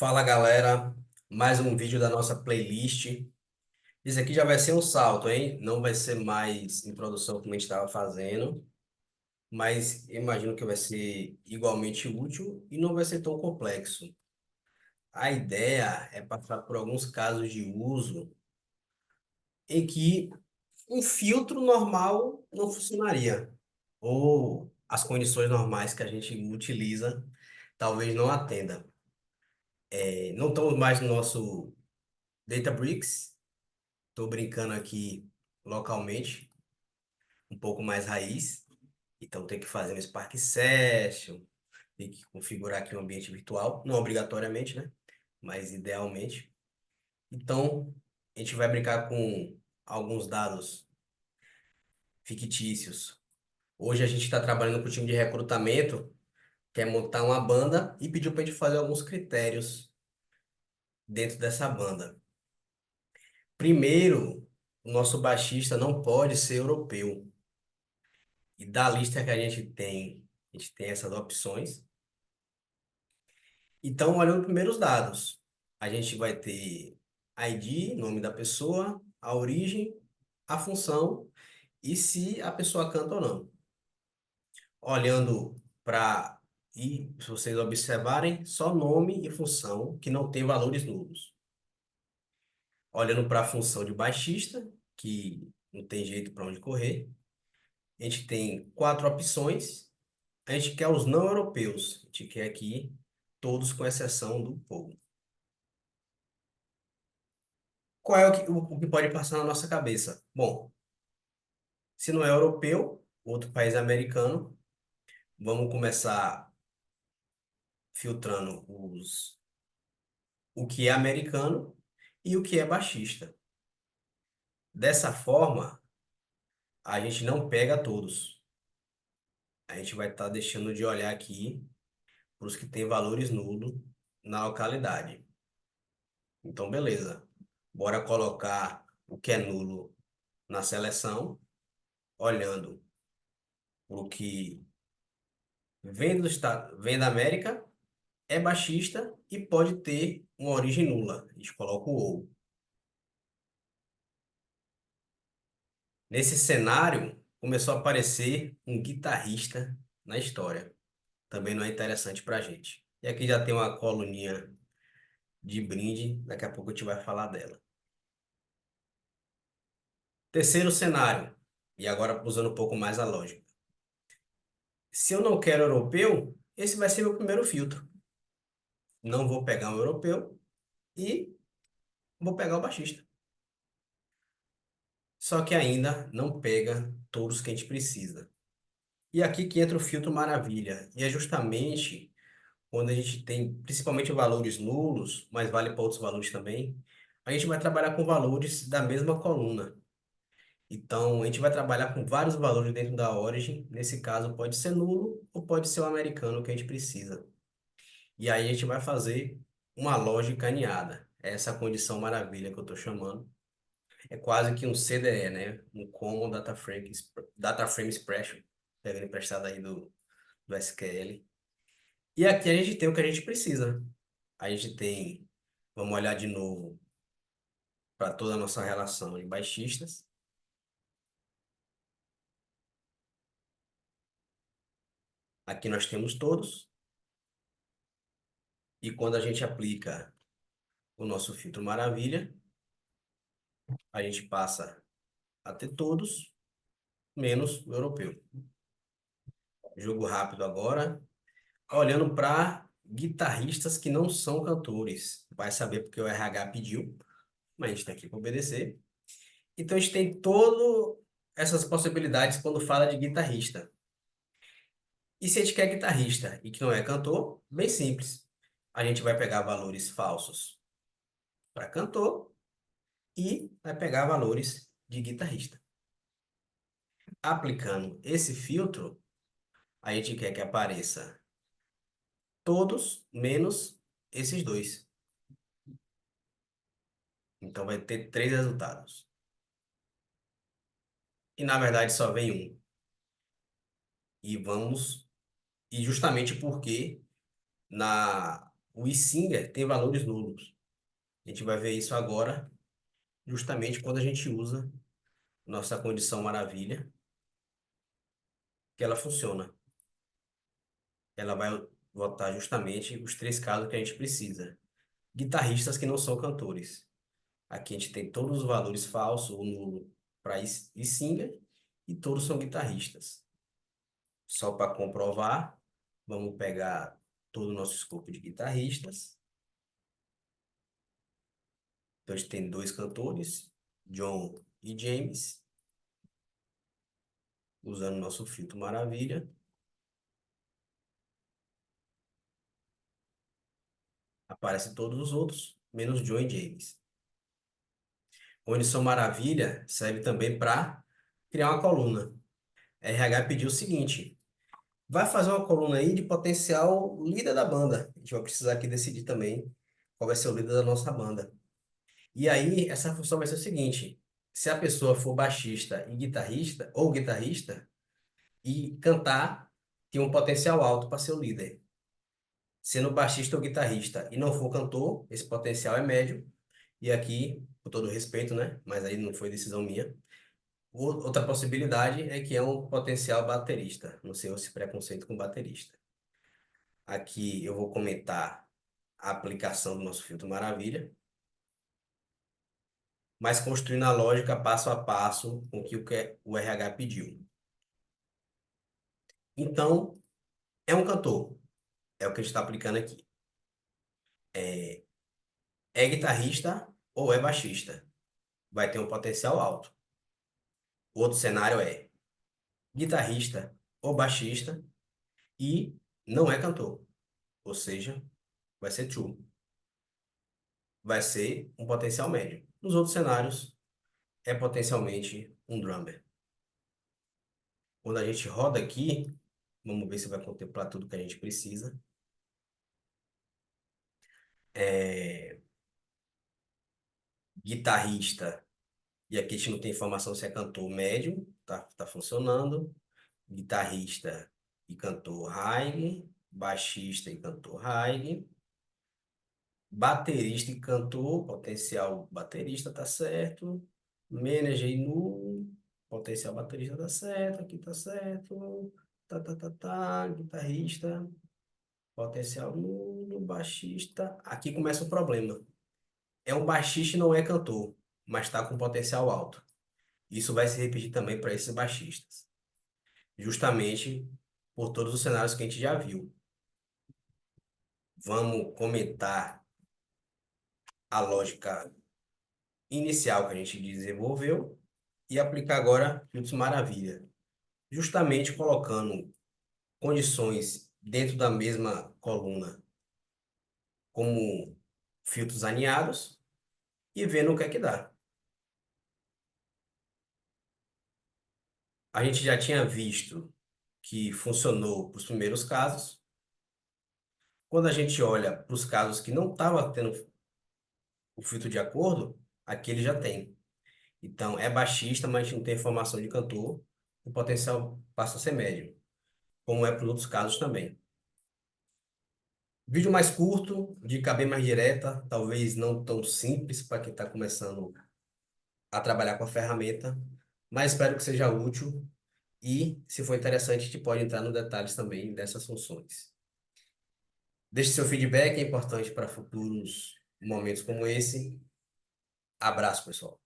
Fala galera, mais um vídeo da nossa playlist. Esse aqui já vai ser um salto, hein? Não vai ser mais introdução como a gente estava fazendo, mas imagino que vai ser igualmente útil e não vai ser tão complexo. A ideia é passar por alguns casos de uso em que um filtro normal não funcionaria, ou as condições normais que a gente utiliza talvez não atenda. Não estamos mais no nosso Databricks. Estou brincando aqui localmente, um pouco mais raiz. Então tem que fazer um Spark Session, tem que configurar aqui um ambiente virtual, não obrigatoriamente, né? Mas idealmente. Então a gente vai brincar com alguns dados fictícios. Hoje a gente está trabalhando com o time de recrutamento, quer montar uma banda e pediu para a gente fazer alguns critérios dentro dessa banda. Primeiro, o nosso baixista não pode ser europeu. E da lista que a gente tem essas opções. Então, olhando primeiro os dados, a gente vai ter ID, nome da pessoa, a origem, a função e se a pessoa canta ou não. Olhando para, e se vocês observarem, só nome e função que não tem valores nulos. Olhando para a função de baixista, que não tem jeito para onde correr, a gente tem quatro opções. A gente quer os não europeus. A gente quer aqui todos com exceção do povo. Qual é o que pode passar na nossa cabeça? Bom, se não é europeu, outro país americano, vamos começar filtrando o que é americano e o que é baixista. Dessa forma, a gente não pega todos. A gente vai estar deixando de olhar aqui para os que têm valores nulos na localidade. Então, beleza. Bora colocar o que é nulo na seleção, olhando o que vem da América, é baixista e pode ter uma origem nula. A gente coloca o ou. Nesse cenário, começou a aparecer um guitarrista na história. Também não é interessante para a gente. E aqui já tem uma coluninha de brinde, daqui a pouco a gente vai falar dela. Terceiro cenário, e agora usando um pouco mais a lógica. Se eu não quero europeu, esse vai ser meu primeiro filtro. Não vou pegar um europeu e vou pegar o baixista. Só que ainda não pega todos que a gente precisa. E aqui que entra o filtro maravilha. E é justamente quando a gente tem principalmente valores nulos, mas vale para outros valores também, a gente vai trabalhar com valores da mesma coluna. Então, a gente vai trabalhar com vários valores dentro da origin. Nesse caso, pode ser nulo ou pode ser o americano que a gente precisa. E aí a gente vai fazer uma lógica aninhada. Essa condição maravilha que eu estou chamando. É quase que um CDE, né? Um Common Data Frame Expression, pegando emprestado aí do SQL. E aqui a gente tem o que a gente precisa. A gente tem, vamos olhar de novo para toda a nossa relação de baixistas. Aqui nós temos todos. E quando a gente aplica o nosso filtro maravilha, a gente passa a ter todos, menos o europeu. Jogo rápido agora. Olhando para guitarristas que não são cantores. Vai saber porque o RH pediu, mas a gente está aqui para obedecer. Então a gente tem todas essas possibilidades quando fala de guitarrista. E se a gente quer guitarrista e que não é cantor, bem simples. A gente vai pegar valores falsos para cantor e vai pegar valores de guitarrista. Aplicando esse filtro, a gente quer que apareça todos menos esses dois. Então vai ter três resultados. E na verdade só vem um. E vamos, e justamente porque na o e-singer tem valores nulos. A gente vai ver isso agora, justamente quando a gente usa nossa condição maravilha, que ela funciona. Ela vai botar justamente os três casos que a gente precisa. Guitarristas que não são cantores. Aqui a gente tem todos os valores falsos ou nulo para e-singer e todos são guitarristas. Só para comprovar, vamos pegar todo o nosso escopo de guitarristas. Então a gente tem dois cantores, John e James, usando nosso filtro maravilha. Aparecem todos os outros, menos John e James. Condição maravilha serve também para criar uma coluna. A RH pediu o seguinte: vai fazer uma coluna aí de potencial líder da banda. A gente vai precisar aqui decidir também qual vai ser o líder da nossa banda. E aí, essa função vai ser o seguinte: se a pessoa for baixista e guitarrista, ou guitarrista, e cantar, tem um potencial alto para ser o líder. Sendo baixista ou guitarrista e não for cantor, esse potencial é médio. E aqui, com todo respeito, né? Mas aí não foi decisão minha. Outra possibilidade é que é um potencial baterista. Não sei se preconceito com baterista. Aqui eu vou comentar a aplicação do nosso filtro Maravilha, mas construindo a lógica passo a passo com que o RH pediu. Então, é um cantor, é o que a gente está aplicando aqui. É guitarrista ou é baixista? Vai ter um potencial alto. O outro cenário é guitarrista ou baixista e não é cantor, ou seja, vai ser true, vai ser um potencial médio. Nos outros cenários, é potencialmente um drummer. Quando a gente roda aqui, vamos ver se vai contemplar tudo que a gente precisa. É, guitarrista, e aqui a gente não tem informação se é cantor médio, tá funcionando. Guitarrista e cantor high, baixista e cantor high, baterista e cantor, potencial baterista tá certo, manager e nulo, potencial baterista tá certo, aqui tá certo, guitarrista, potencial nulo, baixista, aqui começa o problema. É um baixista e não é cantor, mas está com potencial alto. Isso vai se repetir também para esses baixistas, justamente por todos os cenários que a gente já viu. Vamos comentar a lógica inicial que a gente desenvolveu e aplicar agora filtros maravilha, justamente colocando condições dentro da mesma coluna como filtros alinhados e vendo o que é que dá. A gente já tinha visto que funcionou para os primeiros casos. Quando a gente olha para os casos que não estavam tendo o filtro de acordo, aqui ele já tem. Então, é baixista, mas não tem formação de cantor, o potencial passa a ser médio, como é para os outros casos também. Vídeo mais curto, dica bem mais direta, talvez não tão simples para quem está começando a trabalhar com a ferramenta, mas espero que seja útil e, se for interessante, a gente pode entrar nos detalhes também dessas funções. Deixe seu feedback, é importante para futuros momentos como esse. Abraço, pessoal.